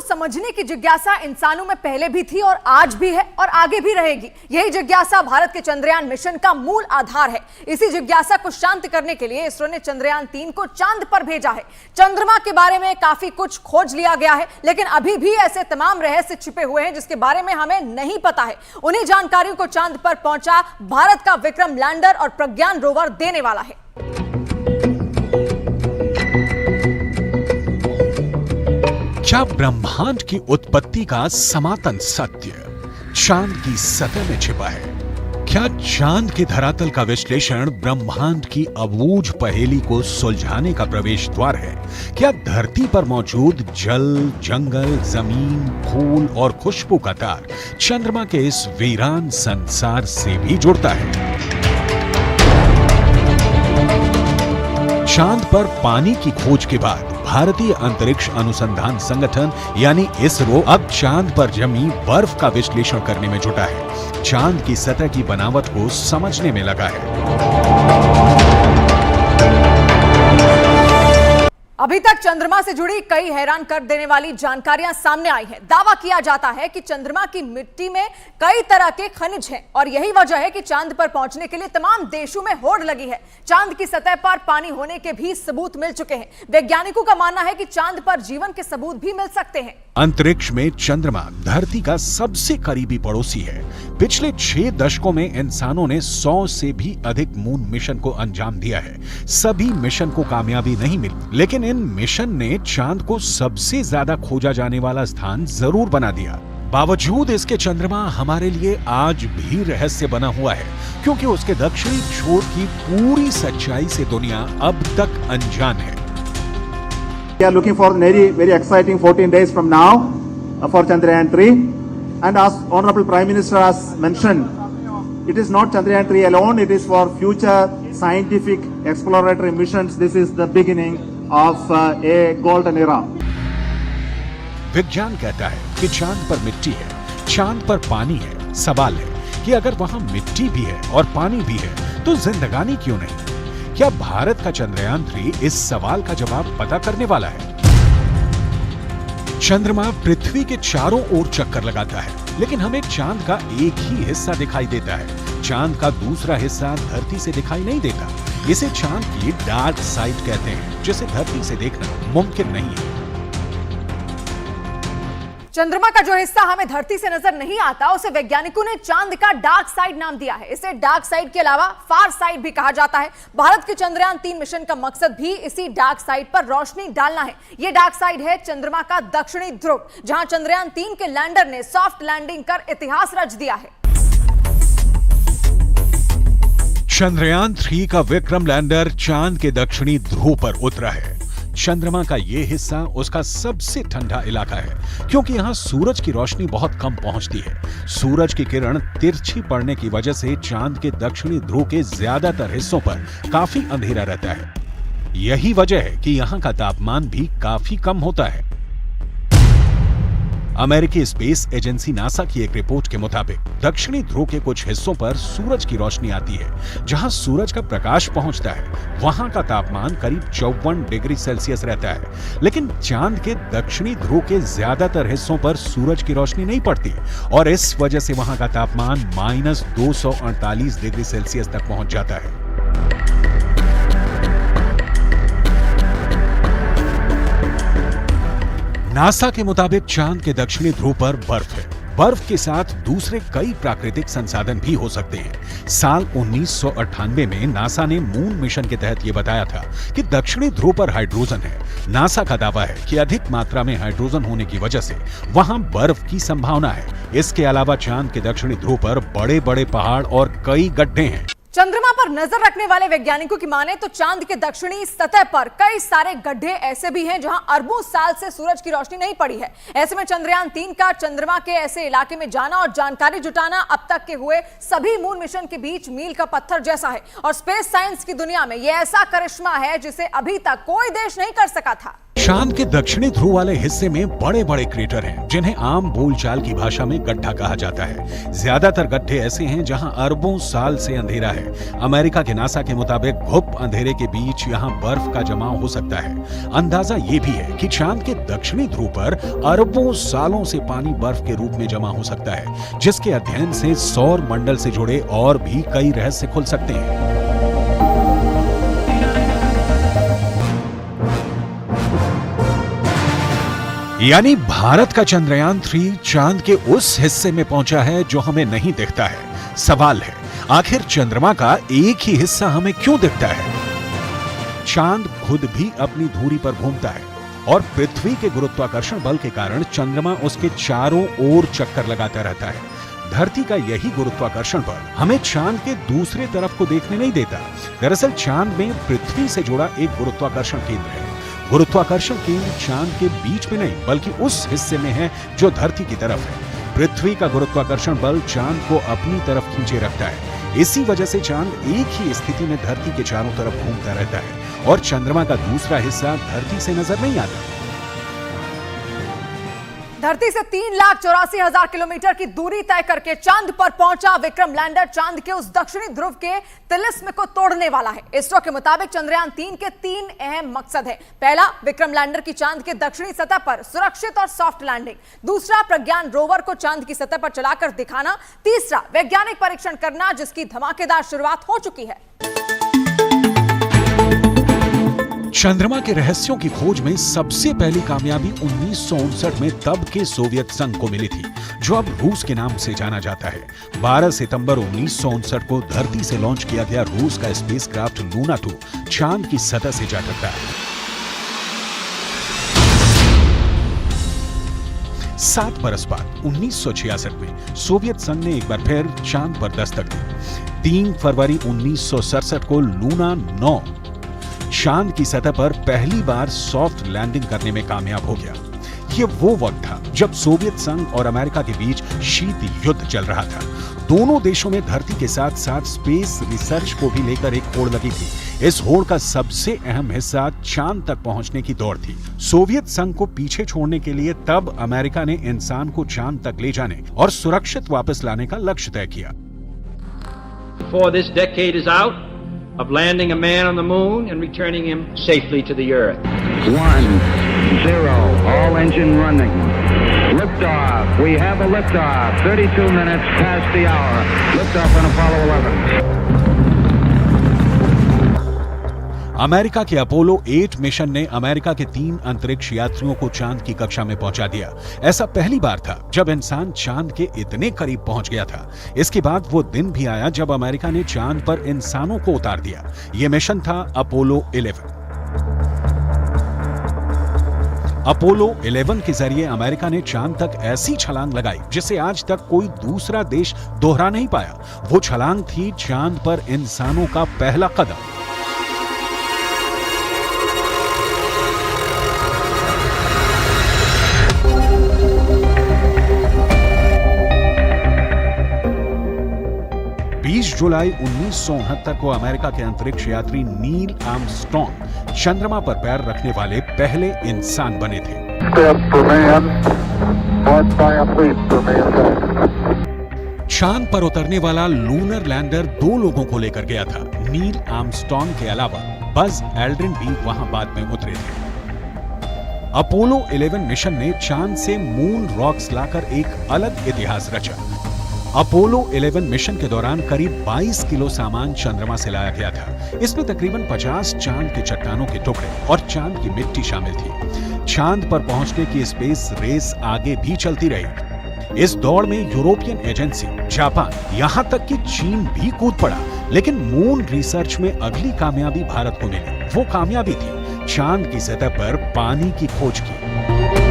समझने की जिज्ञासा इंसानों में पहले भी थी और आज भी है और आगे भी रहेगी। यही जिज्ञासा भारत के चंद्रयान मिशन का मूल आधार है। इसी जिज्ञासा को शांत करने के लिए इसरो ने चंद्रयान 3 को चांद पर भेजा है। चंद्रमा के बारे में काफी कुछ खोज लिया गया है, लेकिन अभी भी ऐसे तमाम रहस्य छिपे हुए हैं जिसके बारे में हमें नहीं पता है। उन्हीं जानकारियों को चांद पर पहुंचा भारत का विक्रम लैंडर और प्रज्ञान रोवर देने वाला है। क्या ब्रह्मांड की उत्पत्ति का सनातन सत्य चांद की सतह में छिपा है? क्या चांद के धरातल का विश्लेषण ब्रह्मांड की अबूझ पहेली को सुलझाने का प्रवेश द्वार है? क्या धरती पर मौजूद जल, जंगल, जमीन, फूल और खुशबू का तार चंद्रमा के इस वीरान संसार से भी जुड़ता है? चांद पर पानी की खोज के बाद भारतीय अंतरिक्ष अनुसंधान संगठन यानी इसरो अब चांद पर जमी बर्फ का विश्लेषण करने में जुटा है। चांद की सतह की बनावट को समझने में लगा है। अभी तक चंद्रमा से जुड़ी कई हैरान कर देने वाली जानकारियां सामने आई हैं। दावा किया जाता है कि चंद्रमा की मिट्टी में कई तरह के खनिज हैं और यही वजह है कि चांद पर पहुंचने के लिए तमाम देशों में होड़ लगी है। चांद की सतह पर पानी होने के भी सबूत मिल चुके हैं। वैज्ञानिकों का मानना है कि चांद पर जीवन के सबूत भी मिल सकते हैं। अंतरिक्ष में चंद्रमा धरती का सबसे करीबी पड़ोसी है। पिछले 6 दशकों में इंसानों ने 100 से भी अधिक मून मिशन को अंजाम दिया है। सभी मिशन को कामयाबी नहीं मिली, लेकिन इन मिशन ने चांद को सबसे ज्यादा खोजा जाने वाला स्थान जरूर बना दिया। बावजूद इसके चंद्रमा हमारे लिए आज भी रहस्य बना हुआ है, क्योंकि उसके दक्षिणी छोर की पूरी सच्चाई से दुनिया अब तक अनजान है। We are looking for very exciting 14 days from now for Chandrayaan 3, and as Honorable Prime Minister has mentioned, it is not Chandrayaan 3 alone, it is for future scientific exploratory missions. This is the beginning of a golden era. विज्ञान कहता है कि चांद पर मिट्टी है, चांद पर पानी है। सवाल है कि अगर वहां मिट्टी भी है और पानी भी है तो जिंदगानी क्यों नहीं? क्या भारत का चंद्रयान 3 इस सवाल का जवाब पता करने वाला है? चंद्रमा पृथ्वी के चारों ओर चक्कर लगाता है, लेकिन हमें चांद का एक ही हिस्सा दिखाई देता है। चांद का दूसरा हिस्सा धरती से दिखाई नहीं देता। इसे चांद की डार्क साइड कहते हैं, जिसे धरती से देखना मुमकिन नहीं है। चंद्रमा का जो हिस्सा हमें धरती से नजर नहीं आता उसे वैज्ञानिकों ने चांद का डार्क साइड नाम दिया है। इसे डार्क साइड के अलावा फार साइड भी कहा जाता है। भारत के चंद्रयान 3 मिशन का मकसद भी इसी डार्क साइड पर रोशनी डालना है। यह डार्क साइड है चंद्रमा का दक्षिणी ध्रुव, जहां चंद्रयान 3 के लैंडर ने सॉफ्ट लैंडिंग कर इतिहास रच दिया है। चंद्रयान 3 का विक्रम लैंडर चांद के दक्षिणी ध्रुव पर उतरा है। चंद्रमा का यह हिस्सा उसका सबसे ठंडा इलाका है, क्योंकि यहाँ सूरज की रोशनी बहुत कम पहुंचती है। सूरज की किरण तिरछी पड़ने की वजह से चांद के दक्षिणी ध्रुव के ज्यादातर हिस्सों पर काफी अंधेरा रहता है। यही वजह है कि यहाँ का तापमान भी काफी कम होता है। अमेरिकी स्पेस एजेंसी नासा की एक रिपोर्ट के मुताबिक दक्षिणी ध्रुव के कुछ हिस्सों पर सूरज की रोशनी आती है। जहां सूरज का प्रकाश पहुंचता है वहां का तापमान करीब 54 डिग्री सेल्सियस रहता है, लेकिन चांद के दक्षिणी ध्रुव के ज्यादातर हिस्सों पर सूरज की रोशनी नहीं पड़ती और इस वजह से वहां का तापमान -248 डिग्री सेल्सियस तक पहुंच जाता है। नासा के मुताबिक चांद के दक्षिणी ध्रुव पर बर्फ है। बर्फ के साथ दूसरे कई प्राकृतिक संसाधन भी हो सकते हैं। साल 1998 में नासा ने मून मिशन के तहत यह बताया था कि दक्षिणी ध्रुव पर हाइड्रोजन है। नासा का दावा है कि अधिक मात्रा में हाइड्रोजन होने की वजह से वहां बर्फ की संभावना है। इसके अलावा चांद के दक्षिणी ध्रुव पर बड़े बड़े पहाड़ और कई गड्ढे हैं। चंद्रमा पर नजर रखने वाले वैज्ञानिकों की माने तो चांद के दक्षिणी सतह पर कई सारे गड्ढे ऐसे भी हैं जहां अरबों साल से सूरज की रोशनी नहीं पड़ी है। ऐसे में चंद्रयान 3 का चंद्रमा के ऐसे इलाके में जाना और जानकारी जुटाना अब तक के हुए सभी मून मिशन के बीच मील का पत्थर जैसा है और स्पेस साइंस की दुनिया में यह ऐसा करिश्मा है जिसे अभी तक कोई देश नहीं कर सका था। चांद के दक्षिणी ध्रुव वाले हिस्से में बड़े बड़े क्रेटर हैं, जिन्हें आम बोलचाल की भाषा में गड्ढा कहा जाता है। ज्यादातर गड्ढे ऐसे हैं जहां अरबों साल से अंधेरा है। अमेरिका के नासा के मुताबिक घुप अंधेरे के बीच यहां बर्फ का जमाव हो सकता है। अंदाजा ये भी है कि चांद के दक्षिणी ध्रुव पर अरबों सालों से पानी बर्फ के रूप में जमा हो सकता है, जिसके अध्ययन से सौर मंडल से जुड़े और भी कई रहस्य खुल सकते हैं। यानी भारत का चंद्रयान 3 चांद के उस हिस्से में पहुंचा है जो हमें नहीं दिखता है। सवाल है, आखिर चंद्रमा का एक ही हिस्सा हमें क्यों दिखता है? चांद खुद भी अपनी धुरी पर घूमता है और पृथ्वी के गुरुत्वाकर्षण बल के कारण चंद्रमा उसके चारों ओर चक्कर लगाता रहता है। धरती का यही गुरुत्वाकर्षण बल हमें चांद के दूसरे तरफ को देखने नहीं देता। दरअसल चांद में पृथ्वी से जुड़ा एक गुरुत्वाकर्षण केंद्र है। गुरुत्वाकर्षण केंद्र चांद के बीच में नहीं, बल्कि उस हिस्से में है जो धरती की तरफ है। पृथ्वी का गुरुत्वाकर्षण बल चांद को अपनी तरफ खींचे रखता है। इसी वजह से चांद एक ही स्थिति में धरती के चारों तरफ घूमता रहता है और चंद्रमा का दूसरा हिस्सा धरती से नजर नहीं आता। धरती से 3,84,000 किलोमीटर की दूरी तय करके चांद पर पहुंचा विक्रम लैंडर चांद के उस दक्षिणी ध्रुव के तिलिस्म को तोड़ने वाला है। इसरो के मुताबिक चंद्रयान 3 के 3 अहम मकसद है। पहला, विक्रम लैंडर की चांद के दक्षिणी सतह पर सुरक्षित और सॉफ्ट लैंडिंग। दूसरा, प्रज्ञान रोवर को चांद की सतह पर चलाकर दिखाना। तीसरा, वैज्ञानिक परीक्षण करना, जिसकी धमाकेदार शुरुआत हो चुकी है। चंद्रमा के रहस्यों की खोज में सबसे पहली कामयाबी 1959 में तब के सोवियत संघ को मिली थी, जो अब रूस के नाम से जाना जाता है। 12 सितंबर 1959 को धरती से लॉन्च किया गया रूस का स्पेसक्राफ्ट लूना 2 चांद की सतह से जा टकरा। 7 बरस बाद 1966 में सोवियत संघ ने एक बार फिर चांद पर दस्तक दी। 3 फरवरी 1967 को लूना 9 चांद की सतह पर पहली बार सॉफ्ट लैंडिंग करने में कामयाब हो गया। ये वो वक्त था जब सोवियत संघ और अमेरिका के बीच शीत युद्ध चल रहा था। दोनों देशों में धरती के साथ साथ स्पेस रिसर्च को भी लेकर एक होड़ लगी थी। इस होड़ का सबसे अहम हिस्सा चांद तक पहुंचने की दौड़ थी। सोवियत संघ को पीछे छोड़ने के लिए तब अमेरिका ने इंसान को चांद तक ले जाने और सुरक्षित वापस लाने का लक्ष्य तय किया। Before this decade is out, of landing a man on the moon and returning him safely to the earth. 1, 0, all engine running. Liftoff. We have a liftoff. 32 minutes past the hour. Liftoff on Apollo 11. America के Apollo 8 mission ने America के 3 अंतरिक्ष यात्रियों को चांद की कक्षा में पहुंचा दिया। ऐसा पहली बार था जब इंसान चांद के इतने करीब पहुंच गया था। इसके बाद वो दिन भी आया जब अमेरिका ने चांद पर इंसानों को उतार दिया। ये मिशन था अपोलो 11। अपोलो 11 के जरिए अमेरिका ने चांद तक ऐसी छलांग लगाई जिसे आज तक कोई दूसरा देश दोहरा नहीं पाया। वो छलांग थी चांद पर इंसानों का पहला कदम। जुलाई 1969 को अमेरिका के अंतरिक्ष यात्री नील आर्मस्ट्रॉन्ग चंद्रमा पर पैर रखने वाले पहले इंसान बने थे। चांद पर उतरने वाला लूनर लैंडर 2 लोगों को लेकर गया था। नील आर्मस्ट्रॉन्ग के अलावा बज एल्ड्रिन भी वहां बाद में उतरे थे। अपोलो 11 मिशन ने चांद से मून रॉक्स लाकर एक अलग इतिहास रचा। अपोलो 11 मिशन के दौरान करीब 22 किलो सामान चंद्रमा से लाया गया था। इसमें तकरीबन 50 चांद के चट्टानों के टुकड़े और चांद की मिट्टी शामिल थी। चांद पर पहुंचने की स्पेस रेस आगे भी चलती रही। इस दौड़ में यूरोपियन एजेंसी, जापान, यहां तक कि चीन भी कूद पड़ा। लेकिन मून रिसर्च में अगली कामयाबी भारत को मिली। वो कामयाबी थी चांद की सतह पर पानी की खोज की।